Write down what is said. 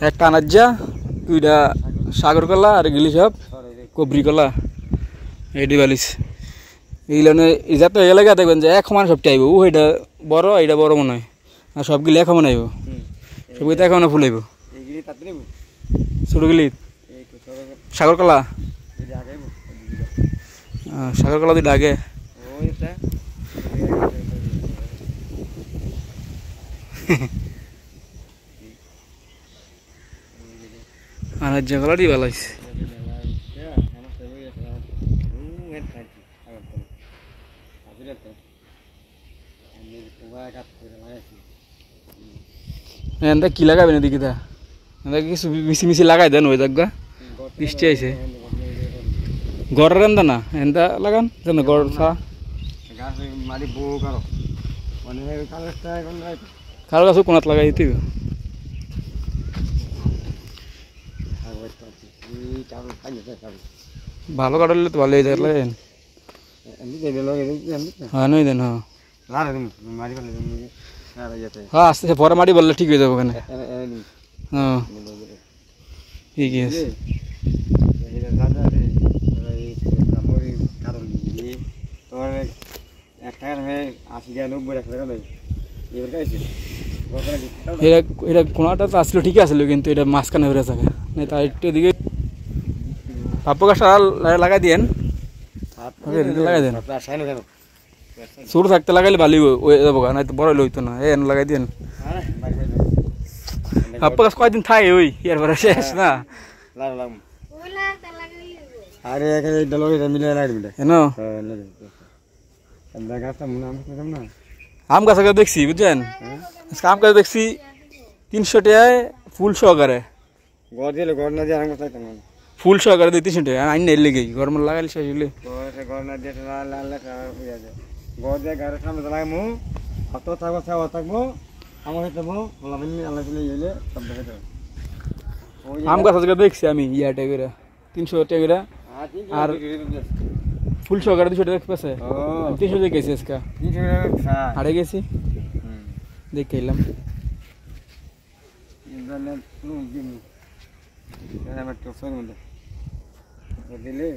একটা আনাজ্জা দুইটা সাগর কলা আর গিলি সব কবরি কলা এডি বালিস এইগুলো ইজা তো এলাকা দেখবেন যে এক সমান সবটি আইব ওইটা বড় এইটা বড় মনে হয় আর সবগুলি এক সমান আইব সবগুলি তো এক সমান ফুল আইব ছোট গিলি সাগর কলা সাগর কলা দুইটা আগে আনাজ্জা কলা দি ভালো হয়েছে এনটা কি লাগাবেন এদিকে তা এনটা কিছু মিশি মিশি লাগাই দেন ওই জায়গা বৃষ্টি আইছে গড়ের এনটা না এনটা লাগান যেন গড় থা কারো গাছও কোনাত লাগাই দিতে ভালো কাটলে তো ভালো হয়ে যায় লাগাইন হ্যাঁ নই দেন হ্যাঁ হ্যাঁ আস্তে আস্তে পরে মাটি বললে ঠিক হয়ে যাবো ওখানে হ্যাঁ ঠিক আছে এটা কোনাটা তো আসলে ঠিক আসলো কিন্তু এটা মাঝখানে হয়ে থাকে না তার একটু এদিকে পাপ্পু গাছটা লাগাই দিয়েন লাগাই দেন ছোট থাকতে লাগাইলে ভালো হয়ে যাবো না তো বড় লইতো না এন লাগাই দিন পাপ্পু গাছ কয়দিন থাকে ওই এরপরে শেষ না আম গাছ দেখছি বুঝছেন আম গাছ দেখছি 300 টাকায় ফুল সহকারে ফুল সহকারে দিই 300 টাকা আইন নেই লেগে গরম লাগাইলে শেষ হইলে আম গাছ দেখছি আমি ইয়া টাকা 300 টাকা আর ফুল সহকারে 200 টাকা পেছে 300 টাকা গেছি আজকে হারে গেছি দেখে এলাম দিলে